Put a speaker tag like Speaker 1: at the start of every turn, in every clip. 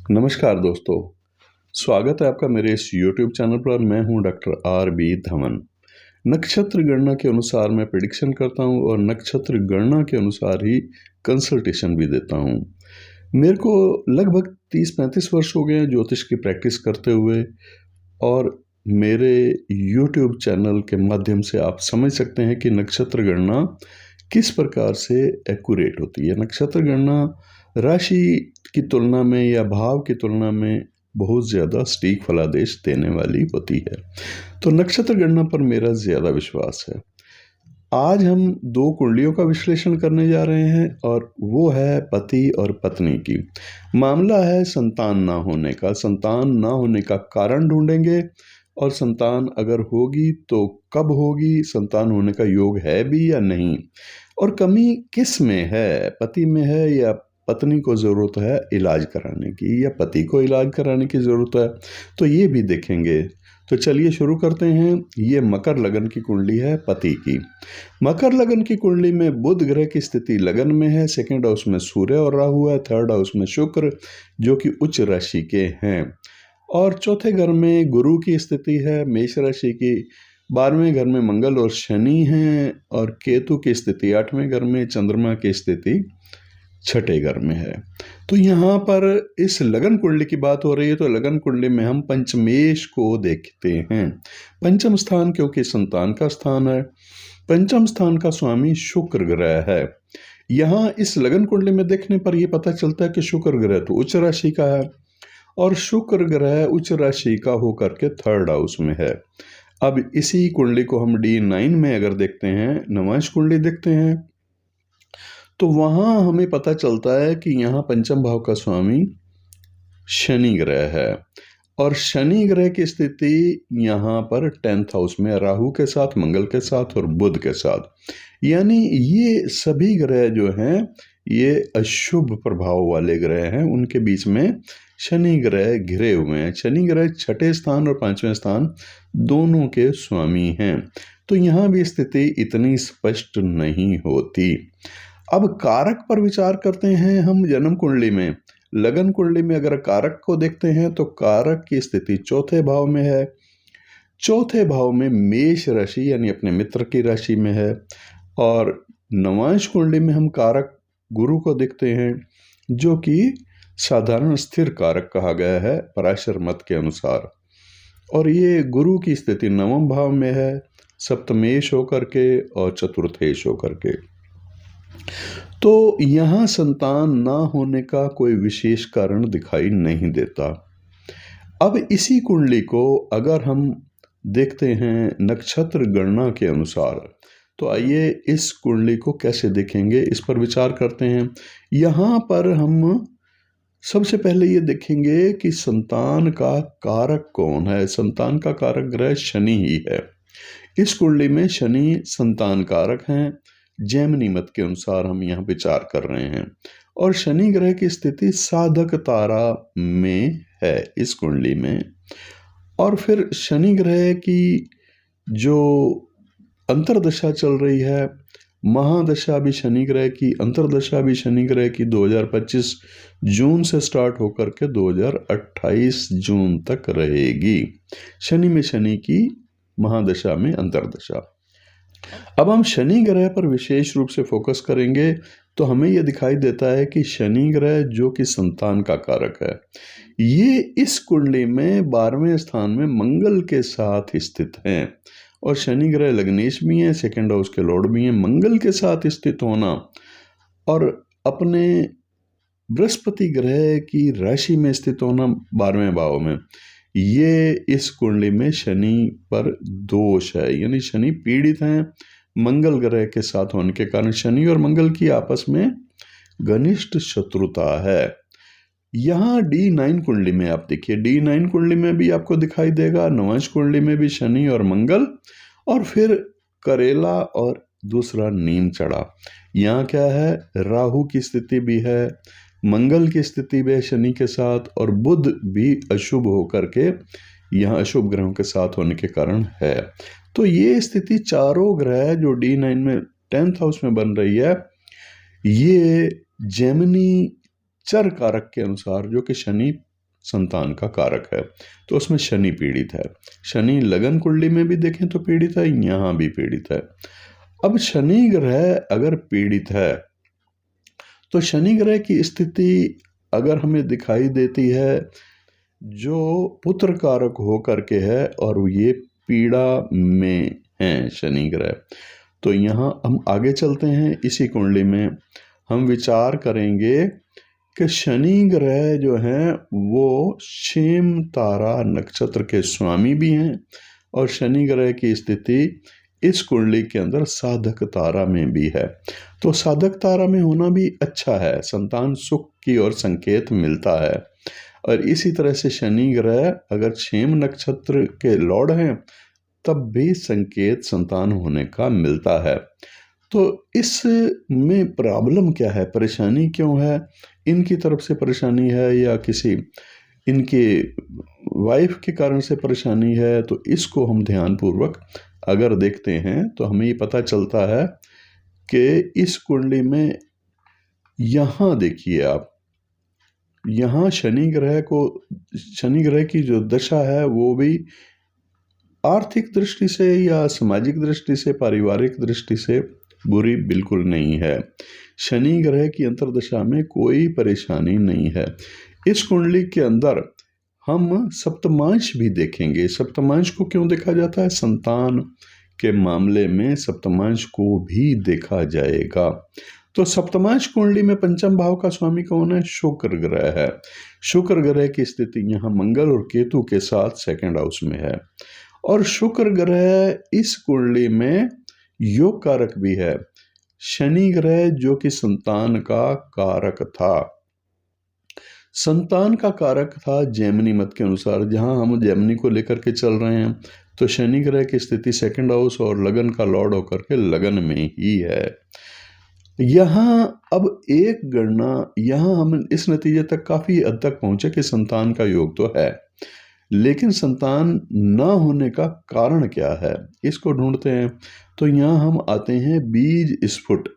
Speaker 1: नमस्कार दोस्तों, स्वागत है आपका मेरे इस YouTube चैनल पर। मैं हूं डॉक्टर R.B. धवन। नक्षत्र गणना के अनुसार मैं प्रेडिक्शन करता हूं और नक्षत्र गणना के अनुसार ही कंसल्टेशन भी देता हूं। मेरे को लगभग 30-35 वर्ष हो गए हैं ज्योतिष की प्रैक्टिस करते हुए, और मेरे YouTube चैनल के माध्यम से आप समझ सकते हैं कि नक्षत्र गणना किस प्रकार से एक्यूरेट होती है। नक्षत्र गणना राशि की तुलना में या भाव की तुलना में बहुत ज़्यादा सटीक फलादेश देने वाली होती है, तो नक्षत्र गणना पर मेरा ज़्यादा विश्वास है। आज हम 2 कुंडलियों का विश्लेषण करने जा रहे हैं, और वो है पति और पत्नी की। मामला है संतान ना होने का। संतान ना होने का कारण ढूंढेंगे, और संतान अगर होगी तो कब होगी, संतान होने का योग है भी या नहीं, और कमी किस में है, पति में है या पत्नी को ज़रूरत है इलाज कराने की, या पति को इलाज कराने की ज़रूरत है, तो ये भी देखेंगे। तो चलिए शुरू करते हैं। ये मकर लगन की कुंडली है पति की। मकर लगन की कुंडली में बुध ग्रह की स्थिति लगन में है, 2nd हाउस में सूर्य और राहु है, 3rd हाउस में शुक्र जो कि उच्च राशि के हैं, और चौथे घर में गुरु की स्थिति है मेष राशि की, 12वें घर में मंगल और शनि हैं, और केतु की स्थिति 8वें घर में, चंद्रमा की स्थिति 6ठे घर में है। तो यहाँ पर इस लगन कुंडली की बात हो रही है, तो लगन कुंडली में हम पंचमेश को देखते हैं। पंचम स्थान क्योंकि संतान का स्थान है, पंचम स्थान का स्वामी शुक्र ग्रह है। यहाँ इस लगन कुंडली में देखने पर यह पता चलता है कि शुक्र ग्रह तो उच्च राशि का है, और शुक्र ग्रह उच्च राशि का होकर के 3rd हाउस में है। अब इसी कुंडली को हम D9 में अगर देखते हैं, नवांश कुंडली देखते हैं, तो वहां हमें पता चलता है कि यहाँ पंचम भाव का स्वामी शनि ग्रह है, और शनि ग्रह की स्थिति यहाँ पर 10th हाउस में राहु के साथ, मंगल के साथ और बुध के साथ। यानी ये सभी ग्रह जो हैं ये अशुभ प्रभाव वाले ग्रह हैं, उनके बीच में शनि ग्रह घिरे हुए हैं। शनि ग्रह 6ठे स्थान और 5वें स्थान दोनों के स्वामी हैं, तो यहाँ भी स्थिति इतनी स्पष्ट नहीं होती। अब कारक पर विचार करते हैं हम जन्म कुंडली में। लगन कुंडली में अगर कारक को देखते हैं तो कारक की स्थिति 4थे भाव में है। 4थे भाव में मेष राशि यानी अपने मित्र की राशि में है, और नवांश कुंडली में हम कारक गुरु को देखते हैं जो कि साधारण स्थिर कारक कहा गया है पराशर मत के अनुसार, और ये गुरु की स्थिति 9वें भाव में है, सप्तमेश होकर के और चतुर्थेश होकर के। तो यहाँ संतान ना होने का कोई विशेष कारण दिखाई नहीं देता। अब इसी कुंडली को अगर हम देखते हैं नक्षत्र गणना के अनुसार, तो आइए इस कुंडली को कैसे देखेंगे इस पर विचार करते हैं। यहाँ पर हम सबसे पहले ये देखेंगे कि संतान का कारक कौन है। संतान का कारक ग्रह शनि ही है। इस कुंडली में शनि संतान कारक हैं, जैमिनी मत के अनुसार हम यहाँ विचार कर रहे हैं, और शनि ग्रह की स्थिति साधक तारा में है इस कुंडली में। और फिर शनि ग्रह की जो अंतर्दशा चल रही है, महादशा भी शनि ग्रह की, अंतर्दशा भी शनि ग्रह की 2025 जून से स्टार्ट होकर के 2028 जून तक रहेगी। शनि में शनि की महादशा में अंतर्दशा। अब हम शनि ग्रह पर विशेष रूप से फोकस करेंगे, तो हमें यह दिखाई देता है कि शनि ग्रह जो कि संतान का कारक है, ये इस कुंडली में 12वें स्थान में मंगल के साथ स्थित हैं, और शनि ग्रह लग्नेश भी हैं, 2nd हाउस के लॉर्ड भी हैं। मंगल के साथ स्थित होना और अपने बृहस्पति ग्रह की राशि में स्थित होना 12वें भाव में, ये इस कुंडली में शनि पर दोष है, यानी शनि पीड़ित हैं मंगल ग्रह के साथ होने के कारण। शनि और मंगल की आपस में घनिष्ठ शत्रुता है। यहाँ D9 कुंडली में आप देखिए, D9 कुंडली में भी आपको दिखाई देगा, नवांश कुंडली में भी शनि और मंगल, और फिर करेला और दूसरा नीम चढ़ा। यहाँ क्या है, राहु की स्थिति भी है, मंगल की स्थिति भी है शनि के साथ, और बुध भी अशुभ होकर के यहाँ अशुभ ग्रहों के साथ होने के कारण है। तो ये स्थिति चारों ग्रह जो D9 में 10th हाउस में बन रही है, ये जेमिनी चर कारक के अनुसार जो कि शनि संतान का कारक है, तो उसमें शनि पीड़ित है। शनि लगन कुंडली में भी देखें तो पीड़ित है, यहाँ भी पीड़ित है। अब शनि ग्रह अगर पीड़ित है तो शनि ग्रह की स्थिति अगर हमें दिखाई देती है जो पुत्र कारक हो करके है और ये पीड़ा में है शनि ग्रह, तो यहाँ हम आगे चलते हैं। इसी कुंडली में हम विचार करेंगे कि शनि ग्रह जो हैं वो क्षेम तारा नक्षत्र के स्वामी भी हैं और शनि ग्रह की स्थिति इस कुंडली के अंदर साधक तारा में भी है। तो साधक तारा में होना भी अच्छा है, संतान सुख की ओर संकेत मिलता है। और इसी तरह से शनि ग्रह अगर क्षेम नक्षत्र के लॉर्ड हैं तब भी संकेत संतान होने का मिलता है। तो इसमें प्रॉब्लम क्या है, परेशानी क्यों है, इनकी तरफ से परेशानी है या किसी इनके वाइफ के कारण से परेशानी है, तो इसको हम ध्यानपूर्वक अगर देखते हैं तो हमें ये पता चलता है कि इस कुंडली में यहाँ देखिए आप, यहाँ शनि ग्रह की जो दशा है वो भी आर्थिक दृष्टि से या सामाजिक दृष्टि से, पारिवारिक दृष्टि से बुरी बिल्कुल नहीं है। शनि ग्रह की अंतर्दशा में कोई परेशानी नहीं है। इस कुंडली के अंदर हम सप्तमांश भी देखेंगे। सप्तमांश को क्यों देखा जाता है? संतान के मामले में सप्तमांश को भी देखा जाएगा। तो सप्तमांश कुंडली में पंचम भाव का स्वामी कौन है? शुक्र ग्रह है। शुक्र ग्रह की स्थिति यहाँ मंगल और केतु के साथ सेकंड हाउस में है और शुक्र ग्रह इस कुंडली में योग कारक भी है। शनि ग्रह जो कि संतान का कारक था, संतान का कारक था जैमिनी मत के अनुसार, जहां हम जैमिनी को लेकर के चल रहे हैं, तो शनि ग्रह की स्थिति सेकंड हाउस और लगन का लॉर्ड होकर के लगन में ही है। यहाँ अब एक गणना, यहाँ हम इस नतीजे तक काफी हद तक पहुंचे कि संतान का योग तो है, लेकिन संतान ना होने का कारण क्या है इसको ढूंढते हैं। तो यहाँ हम आते हैं बीज स्फुट।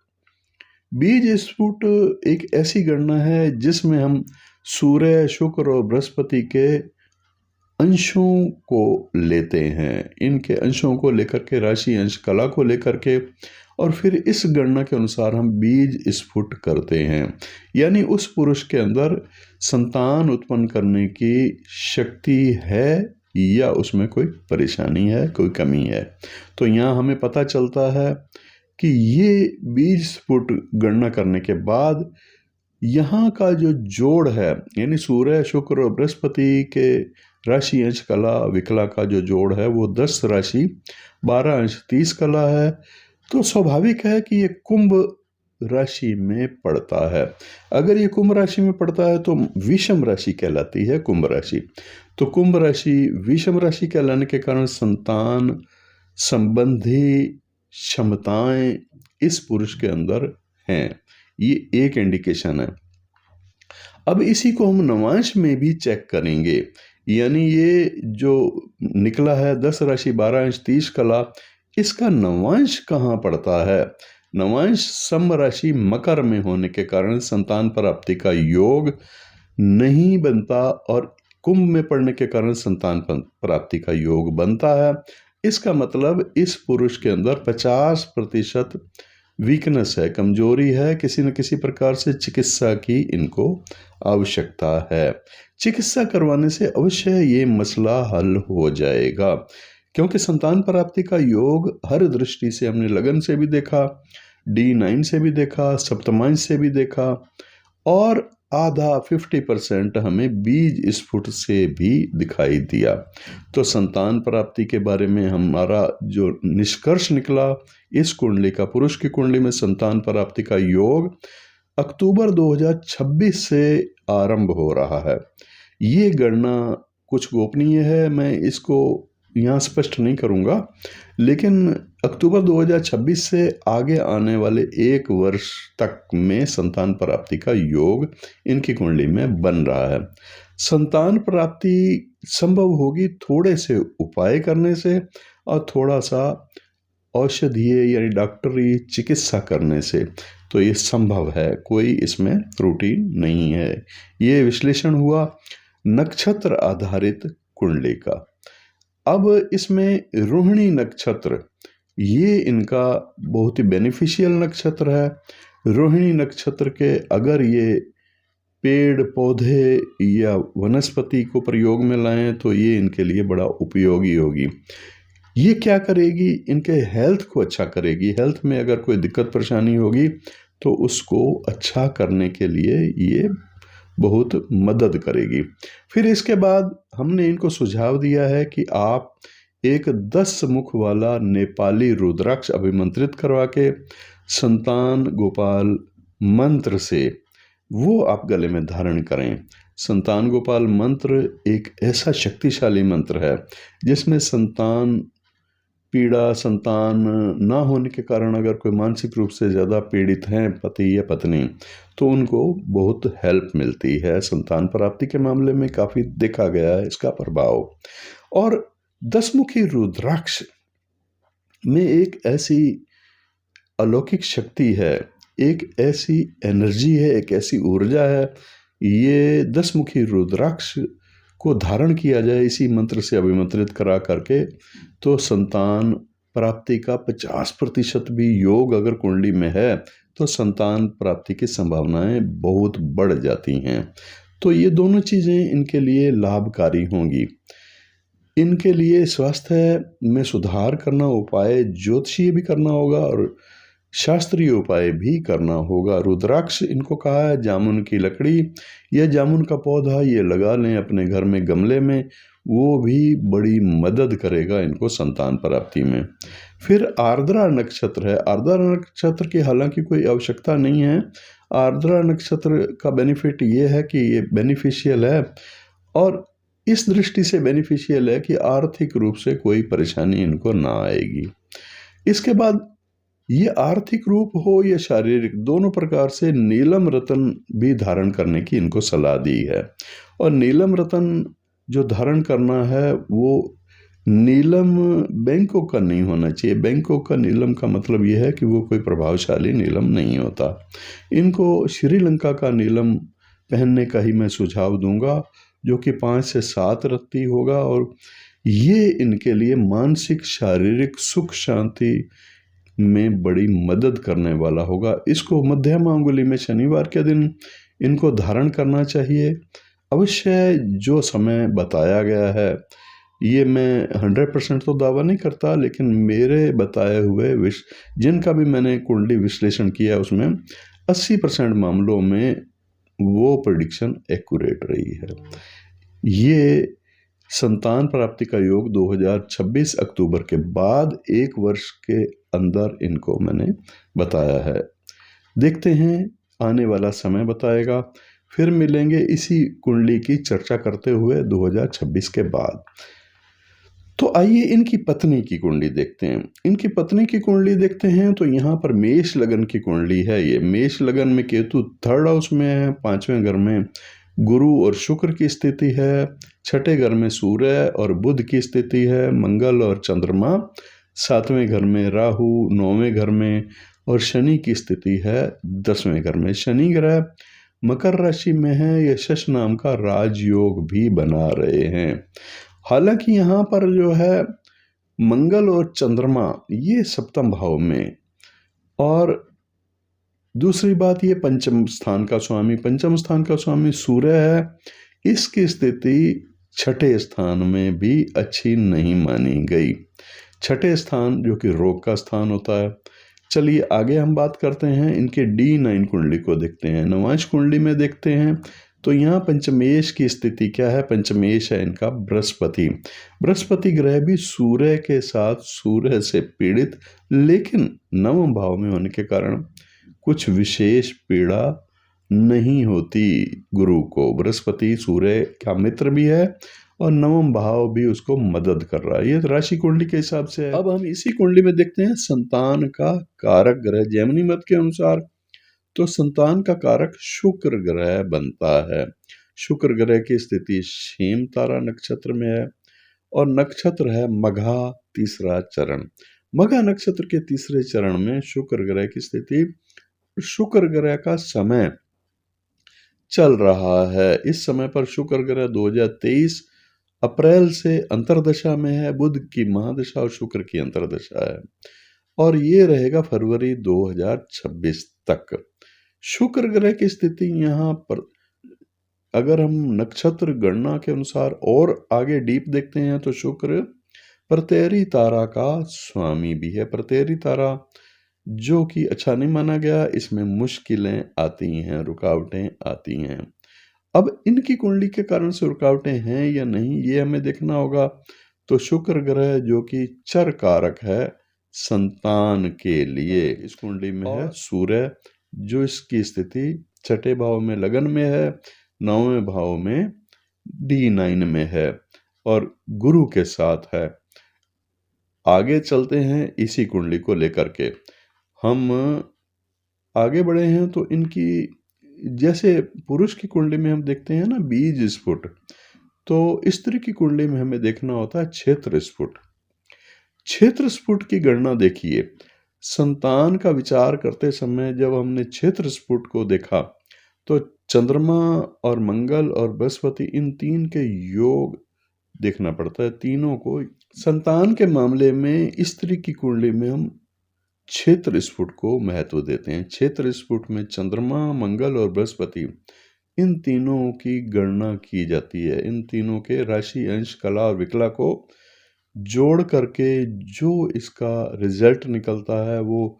Speaker 1: बीज स्फुट एक ऐसी गणना है जिसमें हम सूर्य, शुक्र और बृहस्पति के अंशों को लेते हैं, इनके अंशों को लेकर के, राशि अंश कला को लेकर के, और फिर इस गणना के अनुसार हम बीज स्फुट करते हैं। यानी उस पुरुष के अंदर संतान उत्पन्न करने की शक्ति है या उसमें कोई परेशानी है, कोई कमी है। तो यहाँ हमें पता चलता है कि ये बीज स्फुट गणना करने के बाद यहाँ का जो जोड़ है, यानी सूर्य, शुक्र और बृहस्पति के राशि अंश कला विकला का जो जोड़ है वो 10 राशि 12 अंश 30 कला है। तो स्वाभाविक है कि ये कुंभ राशि में पड़ता है। अगर ये कुंभ राशि में पड़ता है तो विषम राशि कहलाती है कुंभ राशि। तो कुंभ राशि विषम राशि कहलाने के कारण संतान संबंधी क्षमताएं इस पुरुष के अंदर हैं, ये एक इंडिकेशन है। अब इसी को हम नवांश में भी चेक करेंगे। यानी ये जो निकला है 10 राशि 12 अंश 30 कला, इसका नवांश कहाँ पड़ता है? नवांश सम राशि मकर में होने के कारण संतान प्राप्ति का योग नहीं बनता और कुंभ में पड़ने के कारण संतान प्राप्ति का योग बनता है। इसका मतलब इस पुरुष के अंदर 50% वीकनेस है, कमजोरी है, किसी न किसी प्रकार से चिकित्सा की इनको आवश्यकता है। चिकित्सा करवाने से अवश्य ये मसला हल हो जाएगा, क्योंकि संतान प्राप्ति का योग हर दृष्टि से हमने लगन से भी देखा, D9 से भी देखा, सप्तमांश से भी देखा और आधा 50% हमें बीज स्फुट से भी दिखाई दिया। तो संतान प्राप्ति के बारे में हमारा जो निष्कर्ष निकला, इस कुंडली का, पुरुष की कुंडली में संतान प्राप्ति का योग अक्टूबर 2026 से आरंभ हो रहा है। ये गणना कुछ गोपनीय है, मैं इसको यहाँ स्पष्ट नहीं करूँगा, लेकिन अक्टूबर 2026 से आगे आने वाले 1 वर्ष तक में संतान प्राप्ति का योग इनकी कुंडली में बन रहा है। संतान प्राप्ति संभव होगी थोड़े से उपाय करने से और थोड़ा सा औषधीय यानी डॉक्टरी चिकित्सा करने से, तो ये संभव है, कोई इसमें त्रुटि नहीं है। ये विश्लेषण हुआ नक्षत्र आधारित कुंडली का। अब इसमें रोहिणी नक्षत्र, ये इनका बहुत ही बेनिफिशियल नक्षत्र है। रोहिणी नक्षत्र के अगर ये पेड़ पौधे या वनस्पति को प्रयोग में लाएं तो ये इनके लिए बड़ा उपयोगी होगी। ये क्या करेगी, इनके हेल्थ को अच्छा करेगी। हेल्थ में अगर कोई दिक्कत परेशानी होगी तो उसको अच्छा करने के लिए ये बहुत मदद करेगी। फिर इसके बाद हमने इनको सुझाव दिया है कि आप एक 10 मुख वाला नेपाली रुद्राक्ष अभिमंत्रित करवा के संतान गोपाल मंत्र से वो आप गले में धारण करें। संतान गोपाल मंत्र एक ऐसा शक्तिशाली मंत्र है जिसमें संतान पीड़ा, संतान ना होने के कारण अगर कोई मानसिक रूप से ज़्यादा पीड़ित हैं पति या पत्नी, तो उनको बहुत हेल्प मिलती है। संतान प्राप्ति के मामले में काफ़ी देखा गया है इसका प्रभाव। और 10 मुखी रुद्राक्ष में एक ऐसी अलौकिक शक्ति है, एक ऐसी एनर्जी है, एक ऐसी ऊर्जा है। ये 10 मुखी रुद्राक्ष को धारण किया जाए इसी मंत्र से अभिमंत्रित करा करके तो संतान प्राप्ति का 50% भी योग अगर कुंडली में है तो संतान प्राप्ति की संभावनाएं बहुत बढ़ जाती हैं। तो ये दोनों चीज़ें इनके लिए लाभकारी होंगी। इनके लिए स्वास्थ्य में सुधार करना, उपाय ज्योतिषीय भी करना होगा और शास्त्रीय उपाय भी करना होगा। रुद्राक्ष इनको कहा है जामुन की लकड़ी या जामुन का पौधा, ये लगा लें अपने घर में गमले में, वो भी बड़ी मदद करेगा इनको संतान प्राप्ति में। फिर आर्द्रा नक्षत्र है। आर्द्रा नक्षत्र की हालांकि कोई आवश्यकता नहीं है। आर्द्रा नक्षत्र का बेनिफिट ये है कि ये बेनिफिशियल है और इस दृष्टि से बेनिफिशियल है कि आर्थिक रूप से कोई परेशानी इनको ना आएगी। इसके बाद ये आर्थिक रूप हो या शारीरिक, दोनों प्रकार से नीलम रतन भी धारण करने की इनको सलाह दी है। और नीलम रतन जो धारण करना है वो नीलम बैंकॉक का नहीं होना चाहिए। बैंकॉक का नीलम का मतलब ये है कि वो कोई प्रभावशाली नीलम नहीं होता। इनको श्रीलंका का नीलम पहनने का ही मैं सुझाव दूंगा, जो कि 5 से 7 रत्ती होगा और ये इनके लिए मानसिक शारीरिक सुख शांति में बड़ी मदद करने वाला होगा। इसको मध्यम अंगुली में शनिवार के दिन इनको धारण करना चाहिए। अवश्य जो समय बताया गया है ये मैं 100% तो दावा नहीं करता, लेकिन मेरे बताए हुए जिनका भी मैंने कुंडली विश्लेषण किया उसमें 80% मामलों में वो प्रेडिक्शन एक्यूरेट रही है। ये संतान प्राप्ति का योग 2026 अक्टूबर के बाद 1 वर्ष के अंदर इनको मैंने बताया है। देखते हैं आने वाला समय बताएगा। फिर मिलेंगे इसी कुंडली की चर्चा करते हुए 2026 के बाद। तो आइए इनकी पत्नी की कुंडली देखते हैं। इनकी पत्नी की कुंडली देखते हैं तो यहाँ पर मेष लगन की कुंडली है। ये मेष लगन में केतु 3rd हाउस में है, 5वें घर में गुरु और शुक्र की स्थिति है, 6ठे घर में सूर्य और बुध की स्थिति है, मंगल और चंद्रमा 7वें घर में, राहु 9वें घर में और शनि की स्थिति है 10वें घर में। शनि ग्रह मकर राशि में है। यशस नाम का राजयोग भी बना रहे हैं। हालांकि यहाँ पर जो है मंगल और चंद्रमा ये 7वें भाव में, और दूसरी बात ये पंचम स्थान का स्वामी सूर्य है। इसकी स्थिति 6ठे स्थान में भी अच्छी नहीं मानी गई। 6ठे स्थान जो कि रोग का स्थान होता है। चलिए आगे हम बात करते हैं। इनके D9 कुंडली को देखते हैं। नवांश कुंडली में देखते हैं तो यहाँ पंचमेश की स्थिति क्या है। पंचमेश है इनका बृहस्पति। बृहस्पति ग्रह भी सूर्य के साथ सूर्य से पीड़ित, लेकिन 9वें भाव में होने के कारण कुछ विशेष पीड़ा नहीं होती गुरु को। बृहस्पति सूर्य का मित्र भी है और 9वां भाव भी उसको मदद कर रहा है। ये राशि कुंडली के हिसाब से है। अब हम इसी कुंडली में देखते हैं संतान का कारक ग्रह। जैमिनी मत के अनुसार तो संतान का कारक शुक्र ग्रह बनता है। शुक्र ग्रह की स्थिति शेम तारा नक्षत्र में है और नक्षत्र है मघा 3रा चरण। मघा नक्षत्र के 3रे चरण में शुक्र ग्रह की स्थिति, शुक्र ग्रह का समय चल रहा है। इस समय पर शुक्र ग्रह 2023 अप्रैल से अंतर्दशा में है, बुध की महादशा और शुक्र की अंतर्दशा है, और ये रहेगा फरवरी 2026 तक। शुक्र ग्रह की स्थिति यहाँ पर अगर हम नक्षत्र गणना के अनुसार और आगे डीप देखते हैं तो शुक्र प्रत्येरी तारा का स्वामी भी है। प्रत्येरी तारा जो कि अच्छा नहीं माना गया, इसमें मुश्किलें आती हैं, रुकावटें आती हैं। अब इनकी कुंडली के कारण से रुकावटें हैं या नहीं, ये हमें देखना होगा। तो शुक्र ग्रह जो कि चर कारक है संतान के लिए, इस कुंडली में है सूर्य, जो इसकी स्थिति छठे भाव में लगन में है, 9वें भाव में D9 में है और गुरु के साथ है। आगे चलते हैं इसी कुंडली को लेकर के। हम आगे बढ़े हैं तो इनकी, जैसे पुरुष की कुंडली में हम देखते हैं ना बीज स्फुट, तो स्त्री की कुंडली में हमें देखना होता है क्षेत्र स्फुट। क्षेत्र स्फुट की गणना देखिए, संतान का विचार करते समय जब हमने क्षेत्र स्फुट को देखा तो चंद्रमा और मंगल और बृहस्पति, इन तीन के योग देखना पड़ता है, तीनों को। संतान के मामले में स्त्री की कुंडली में हम क्षेत्र स्फुट को महत्व देते हैं। क्षेत्र स्फुट में चंद्रमा, मंगल और बृहस्पति, इन तीनों की गणना की जाती है। इन तीनों के राशि, अंश, कला और विकला को जोड़ करके जो इसका रिजल्ट निकलता है वो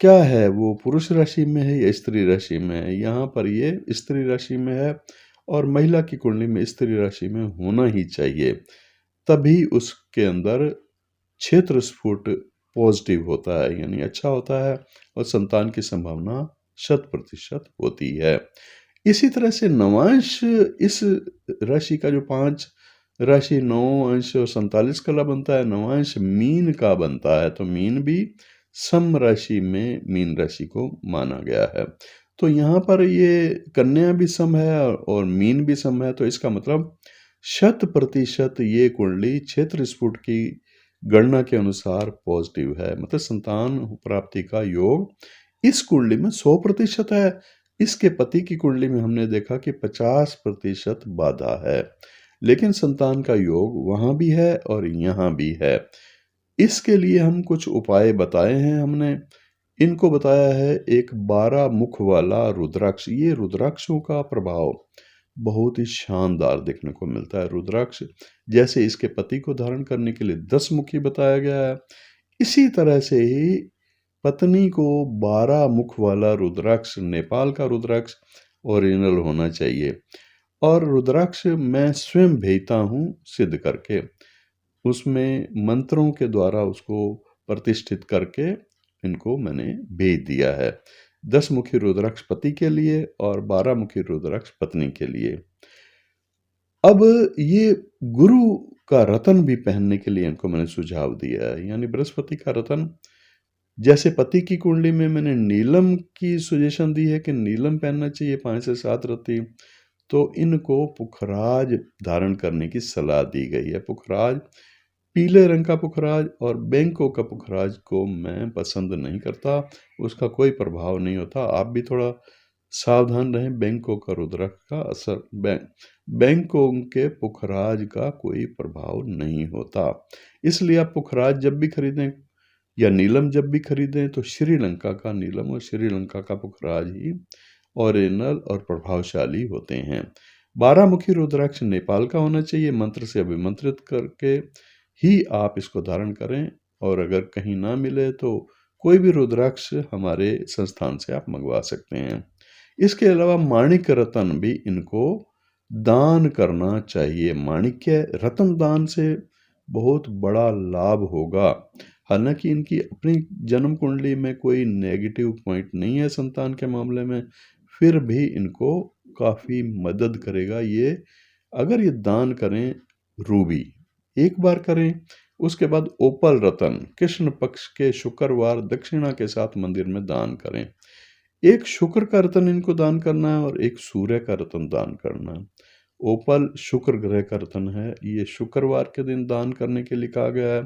Speaker 1: क्या है, वो पुरुष राशि में है या स्त्री राशि में है। यहाँ पर ये स्त्री राशि में है और महिला की कुंडली में स्त्री राशि में होना ही चाहिए, तभी उसके अंदर क्षेत्र स्फुट पॉजिटिव होता है, यानी अच्छा होता है और संतान की संभावना 100% होती है। इसी तरह से नवांश, इस राशि का जो 5 राशि 9 अंश और 47 कला बनता है, नवांश मीन का बनता है। तो मीन भी सम राशि में मीन राशि को माना गया है। तो यहाँ पर ये कन्या भी सम है और मीन भी सम है, तो इसका मतलब 100% ये कुंडली क्षेत्र स्फुट की गणना के अनुसार पॉजिटिव है। मतलब संतान प्राप्ति का योग इस कुंडली में 100% है। इसके पति की कुंडली में हमने देखा कि 50% बाधा है, लेकिन संतान का योग वहां भी है और यहाँ भी है। इसके लिए हम कुछ उपाय बताए हैं हमने। इनको बताया है एक 12 मुख वाला रुद्राक्ष। ये रुद्राक्षों का प्रभाव बहुत ही शानदार देखने को मिलता है। रुद्राक्ष जैसे इसके पति को धारण करने के लिए 10 मुखी बताया गया है, इसी तरह से ही पत्नी को 12 मुख वाला रुद्राक्ष, नेपाल का रुद्राक्ष ओरिजिनल होना चाहिए। और रुद्राक्ष मैं स्वयं भेजता हूँ सिद्ध करके, उसमें मंत्रों के द्वारा उसको प्रतिष्ठित करके इनको मैंने भेज दिया है। 10 मुखी रुद्राक्ष पति के लिए और 12 मुखी रुद्राक्ष पत्नी के लिए। अब ये गुरु का रतन भी पहनने के लिए इनको मैंने सुझाव दिया है, यानी बृहस्पति का रतन। जैसे पति की कुंडली में मैंने नीलम की सजेशन दी है कि नीलम पहनना चाहिए 5 से 7 रत्ती, तो इनको पुखराज धारण करने की सलाह दी गई है। पुखराज, पीले रंग का पुखराज और बैंकों का पुखराज को मैं पसंद नहीं करता, उसका कोई प्रभाव नहीं होता। आप भी थोड़ा सावधान रहें। बैंकों का रुद्राक्ष का असर, बैंकों के पुखराज का कोई प्रभाव नहीं होता। इसलिए आप पुखराज जब भी खरीदें या नीलम जब भी खरीदें तो श्रीलंका का नीलम और श्रीलंका का पुखराज ही ओरिजिनल और प्रभावशाली होते हैं। 12 मुखी रुद्राक्ष नेपाल का होना चाहिए। मंत्र से अभिमंत्रित करके ही आप इसको धारण करें, और अगर कहीं ना मिले तो कोई भी रुद्राक्ष हमारे संस्थान से आप मंगवा सकते हैं। इसके अलावा माणिक रतन भी इनको दान करना चाहिए। माणिक्य रतन दान से बहुत बड़ा लाभ होगा। हालांकि इनकी अपनी जन्म कुंडली में कोई नेगेटिव पॉइंट नहीं है संतान के मामले में, फिर भी इनको काफ़ी मदद करेगा ये, अगर ये दान करें। रूबी एक बार करें, उसके बाद ओपल रतन कृष्ण पक्ष के शुक्रवार दक्षिणा के साथ मंदिर में दान करें। एक शुक्र का रतन इनको दान करना है और एक सूर्य का रतन दान करना है। ओपल शुक्र ग्रह का रतन है, ये शुक्रवार के दिन दान करने के लिए कहा गया है।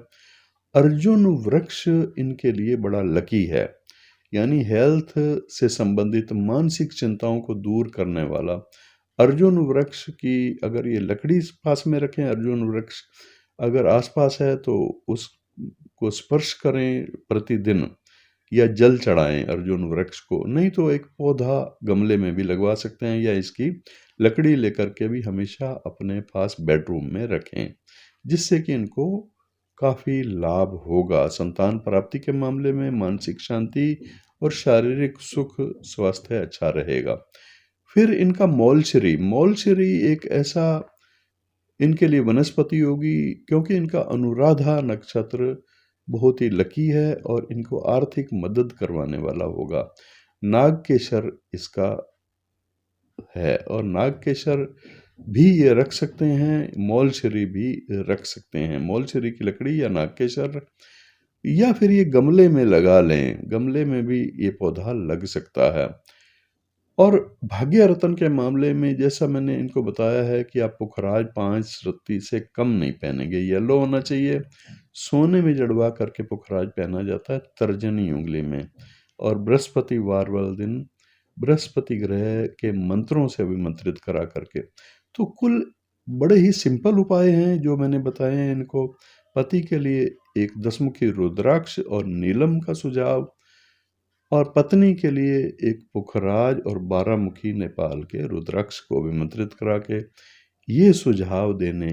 Speaker 1: अर्जुन वृक्ष इनके लिए बड़ा लकी है। यानी हेल्थ से संबंधित मानसिक चिंताओं को दूर करने वाला अर्जुन वृक्ष की अगर ये लकड़ी पास में रखें, अर्जुन वृक्ष अगर आसपास है तो उसको स्पर्श करें प्रतिदिन, या जल चढ़ाएं अर्जुन वृक्ष को, नहीं तो एक पौधा गमले में भी लगवा सकते हैं, या इसकी लकड़ी लेकर के भी हमेशा अपने पास बेडरूम में रखें, जिससे कि इनको काफ़ी लाभ होगा। संतान प्राप्ति के मामले में मानसिक शांति और शारीरिक सुख स्वास्थ्य अच्छा रहेगा। फिर इनका मौलश्री एक ऐसा इनके लिए वनस्पति होगी, क्योंकि इनका अनुराधा नक्षत्र बहुत ही लकी है और इनको आर्थिक मदद करवाने वाला होगा। नागकेशर इसका है, और नागकेशर भी ये रख सकते हैं, मौलश्री भी रख सकते हैं। मौलश्री की लकड़ी या नागकेशर, या फिर ये गमले में लगा लें, गमले में भी ये पौधा लग सकता है। और भाग्य रत्न के मामले में जैसा मैंने इनको बताया है कि आप पुखराज 5 रत्ती से कम नहीं पहनेंगे, येलो होना चाहिए। सोने में जड़वा करके पुखराज पहना जाता है तर्जनी उंगली में, और बृहस्पतिवार वाले दिन बृहस्पति ग्रह के मंत्रों से अभिमंत्रित करा करके। तो कुल बड़े ही सिंपल उपाय हैं जो मैंने बताए हैं इनको। पति के लिए एक 10 मुखी रुद्राक्ष और नीलम का सुझाव, और पत्नी के लिए एक पुखराज और 12 मुखी नेपाल के रुद्राक्ष को अभिमंत्रित करा के, ये सुझाव देने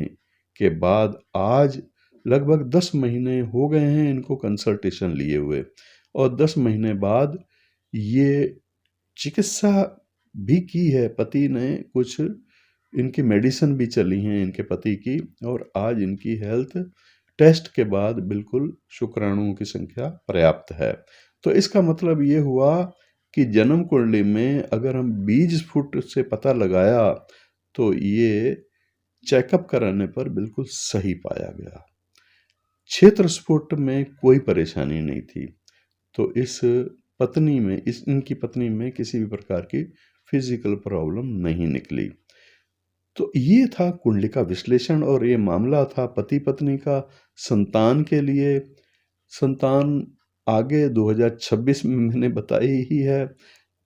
Speaker 1: के बाद आज लगभग 10 महीने हो गए हैं इनको कंसल्टेशन लिए हुए, और 10 महीने बाद ये चिकित्सा भी की है पति ने, कुछ इनकी मेडिसिन भी चली हैं इनके पति की, और आज इनकी हेल्थ टेस्ट के बाद बिल्कुल शुक्राणुओं की संख्या पर्याप्त है। तो इसका मतलब ये हुआ कि जन्म कुंडली में अगर हम बीज स्फुट से पता लगाया तो ये चेकअप कराने पर बिल्कुल सही पाया गया। क्षेत्र स्फुट में कोई परेशानी नहीं थी, तो इनकी पत्नी में किसी भी प्रकार की फिजिकल प्रॉब्लम नहीं निकली। तो ये था कुंडली का विश्लेषण, और ये मामला था पति पत्नी का संतान के लिए। संतान आगे 2026 में मैंने बताई ही है,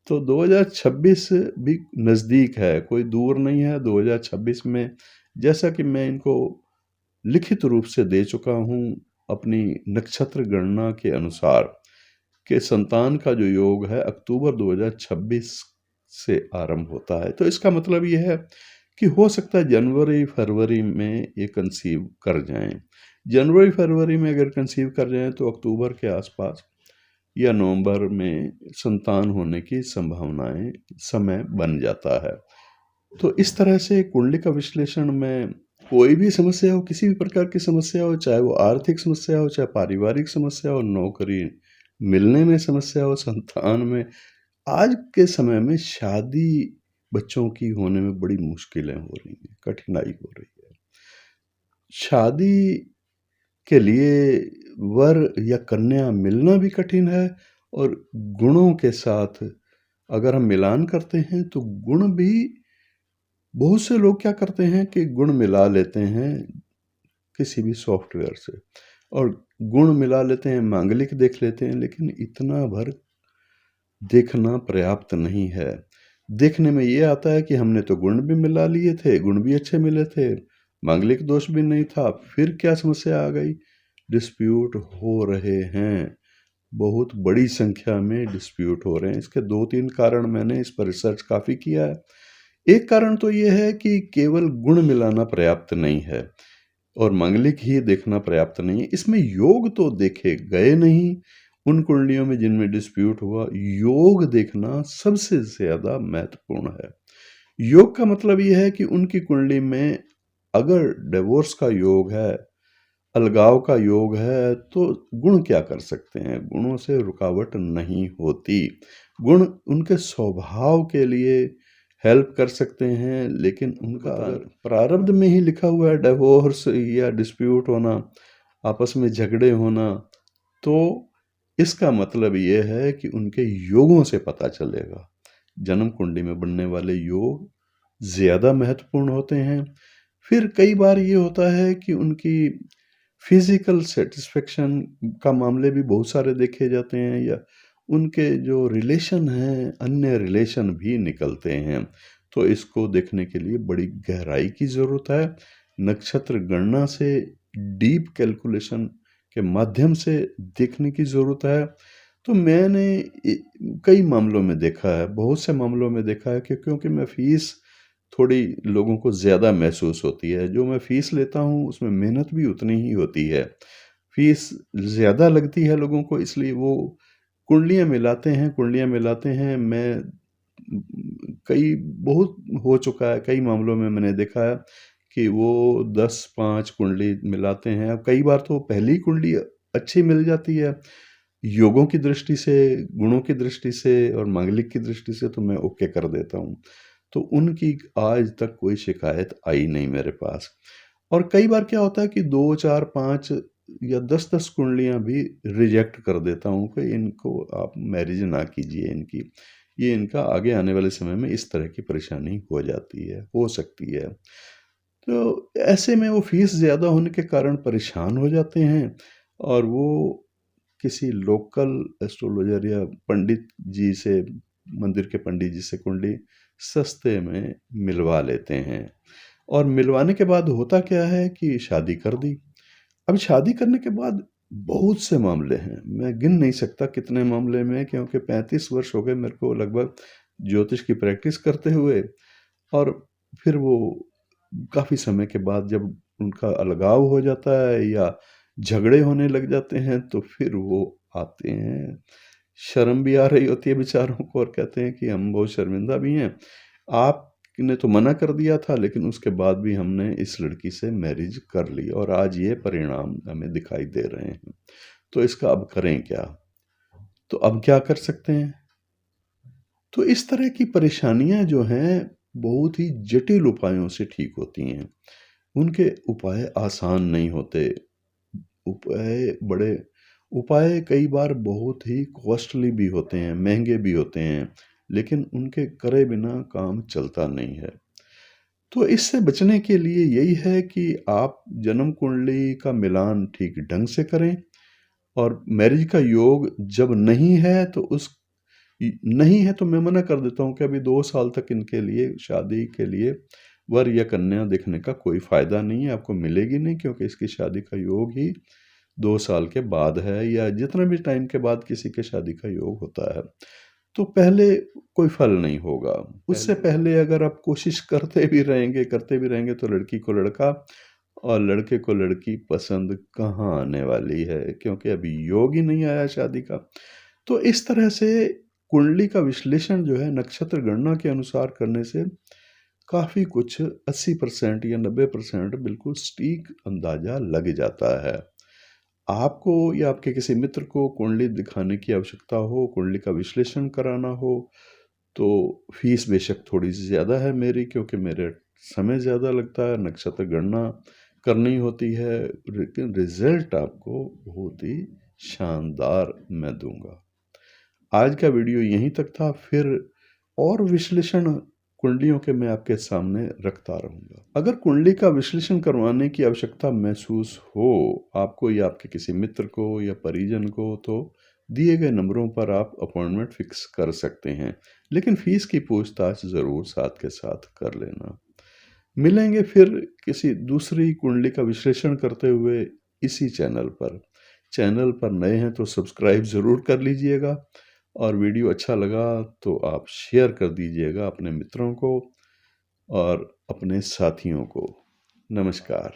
Speaker 1: तो 2026 भी नज़दीक है, कोई दूर नहीं है। 2026 में जैसा कि मैं इनको लिखित रूप से दे चुका हूँ अपनी नक्षत्र गणना के अनुसार, कि संतान का जो योग है अक्टूबर 2026 से आरंभ होता है। तो इसका मतलब यह है कि हो सकता है जनवरी फरवरी में ये कंसीव कर जाएं। जनवरी फरवरी में अगर कंसीव कर जाएं तो अक्टूबर के आसपास या नवंबर में संतान होने की संभावनाएं समय बन जाता है। तो इस तरह से कुंडली का विश्लेषण में कोई भी समस्या हो, किसी भी प्रकार की समस्या हो, चाहे वो आर्थिक समस्या हो, चाहे पारिवारिक समस्या हो, नौकरी मिलने में समस्या हो, संतान में, आज के समय में शादी बच्चों की होने में बड़ी मुश्किलें हो रही हैं, कठिनाई हो रही है। शादी के लिए वर या कन्या मिलना भी कठिन है, और गुणों के साथ अगर हम मिलान करते हैं तो गुण भी, बहुत से लोग क्या करते हैं कि गुण मिला लेते हैं किसी भी सॉफ्टवेयर से, और गुण मिला लेते हैं, मांगलिक देख लेते हैं, लेकिन इतना भर देखना पर्याप्त नहीं है। देखने में ये आता है कि हमने तो गुण भी मिला लिए थे, गुण भी अच्छे मिले थे, मांगलिक दोष भी नहीं था, फिर क्या समस्या आ गई? डिस्प्यूट हो रहे हैं, बहुत बड़ी संख्या में डिस्प्यूट हो रहे हैं। इसके 2-3 कारण मैंने इस पर रिसर्च काफ़ी किया है। एक कारण तो ये है कि केवल गुण मिलाना पर्याप्त नहीं है, और मांगलिक ही देखना पर्याप्त नहीं है। इसमें योग तो देखे गए नहीं। उन कुंडलियों में जिनमें डिस्प्यूट हुआ, योग देखना सबसे ज़्यादा महत्वपूर्ण है। योग का मतलब यह है कि उनकी कुंडली में अगर डिवोर्स का योग है, अलगाव का योग है, तो गुण क्या कर सकते हैं? गुणों से रुकावट नहीं होती। गुण उनके स्वभाव के लिए हेल्प कर सकते हैं, लेकिन उनका अगर प्रारब्ध में ही लिखा हुआ है डिवोर्स या डिस्प्यूट होना, आपस में झगड़े होना, तो इसका मतलब ये है कि उनके योगों से पता चलेगा। जन्म कुंडली में बनने वाले योग ज़्यादा महत्वपूर्ण होते हैं। फिर कई बार ये होता है कि उनकी फिजिकल सेटिस्फेक्शन का मामले भी बहुत सारे देखे जाते हैं, या उनके जो रिलेशन हैं, अन्य रिलेशन भी निकलते हैं। तो इसको देखने के लिए बड़ी गहराई की ज़रूरत है। नक्षत्र गणना से डीप कैलकुलेशन के माध्यम से देखने की ज़रूरत है। तो मैंने कई मामलों में देखा है, बहुत से मामलों में देखा है कि क्योंकि मैं फ़ीस थोड़ी लोगों को ज़्यादा महसूस होती है। जो मैं फ़ीस लेता हूँ उसमें मेहनत भी उतनी ही होती है। फ़ीस ज़्यादा लगती है लोगों को, इसलिए वो कुंडलियाँ मिलाते हैं। मैं कई बहुत हो चुका है, कई मामलों में मैंने देखा है कि वो 10-5 कुंडली मिलाते हैं। अब कई बार तो पहली कुंडली अच्छी मिल जाती है, योगों की दृष्टि से, गुणों की दृष्टि से और मांगलिक की दृष्टि से तो मैं ओके कर देता हूँ। तो उनकी आज तक कोई शिकायत आई नहीं मेरे पास। और कई बार क्या होता है कि 2, 4, 5 या 10-10 कुंडलियाँ भी रिजेक्ट कर देता हूँ कि इनको आप मैरिज ना कीजिए इनकी। ये इनका आगे आने वाले समय में इस तरह की परेशानी हो जाती है, हो सकती है। तो ऐसे में वो फ़ीस ज़्यादा होने के कारण परेशान हो जाते हैं और वो किसी लोकल एस्ट्रोलॉजर या पंडित जी से, मंदिर के पंडित जी से कुंडली सस्ते में मिलवा लेते हैं। और मिलवाने के बाद होता क्या है कि शादी कर दी। अब शादी करने के बाद बहुत से मामले हैं, मैं गिन नहीं सकता कितने मामले में, क्योंकि 35 वर्ष हो गए मेरे को लगभग ज्योतिष की प्रैक्टिस करते हुए। और फिर वो काफ़ी समय के बाद जब उनका अलगाव हो जाता है या झगड़े होने लग जाते हैं तो फिर वो आते हैं। शर्म भी आ रही होती है बेचारों को और कहते हैं कि हम बहुत शर्मिंदा भी हैं। आपने तो मना कर दिया था, लेकिन उसके बाद भी हमने इस लड़की से मैरिज कर ली और आज ये परिणाम हमें दिखाई दे रहे हैं। तो इसका अब करें क्या? तो अब क्या कर सकते हैं? तो इस तरह की परेशानियां जो हैं बहुत ही जटिल उपायों से ठीक होती हैं। उनके उपाय आसान नहीं होते। उपाय बड़े उपाय कई बार बहुत ही कॉस्टली भी होते हैं, महंगे भी होते हैं, लेकिन उनके करे बिना काम चलता नहीं है। तो इससे बचने के लिए यही है कि आप जन्म कुंडली का मिलान ठीक ढंग से करें। और मैरिज का योग जब नहीं है तो उस नहीं है तो मैं मना कर देता हूँ कि अभी 2 साल तक इनके लिए, शादी के लिए वर या कन्या देखने का कोई फ़ायदा नहीं है, आपको मिलेगी नहीं, क्योंकि इसकी शादी का योग ही 2 साल के बाद है या जितना भी टाइम के बाद किसी के शादी का योग होता है। तो पहले कोई फल नहीं होगा। उससे पहले अगर आप कोशिश करते भी रहेंगे तो लड़की को लड़का और लड़के को लड़की पसंद कहाँ आने वाली है, क्योंकि अभी योग ही नहीं आया शादी का। तो इस तरह से कुंडली का विश्लेषण जो है नक्षत्र गणना के अनुसार करने से काफ़ी कुछ 80% या 90% बिल्कुल सटीक अंदाज़ा लग जाता है। आपको या आपके किसी मित्र को कुंडली दिखाने की आवश्यकता हो, कुंडली का विश्लेषण कराना हो, तो फीस बेशक थोड़ी सी ज़्यादा है मेरी, क्योंकि मेरे समय ज़्यादा लगता है, नक्षत्र गणना करनी होती है, लेकिन रिजल्ट आपको बहुत ही शानदार मैं दूंगा। आज का वीडियो यहीं तक था, फिर और विश्लेषण कुंडलियों के मैं आपके सामने रखता रहूंगा। अगर कुंडली का विश्लेषण करवाने की आवश्यकता महसूस हो आपको या आपके किसी मित्र को या परिजन को, तो दिए गए नंबरों पर आप अपॉइंटमेंट फिक्स कर सकते हैं, लेकिन फीस की पूछताछ ज़रूर साथ के साथ कर लेना। मिलेंगे फिर किसी दूसरी कुंडली का विश्लेषण करते हुए इसी चैनल पर। चैनल पर नए हैं तो सब्सक्राइब ज़रूर कर लीजिएगा और वीडियो अच्छा लगा तो आप शेयर कर दीजिएगा अपने मित्रों को और अपने साथियों को। नमस्कार।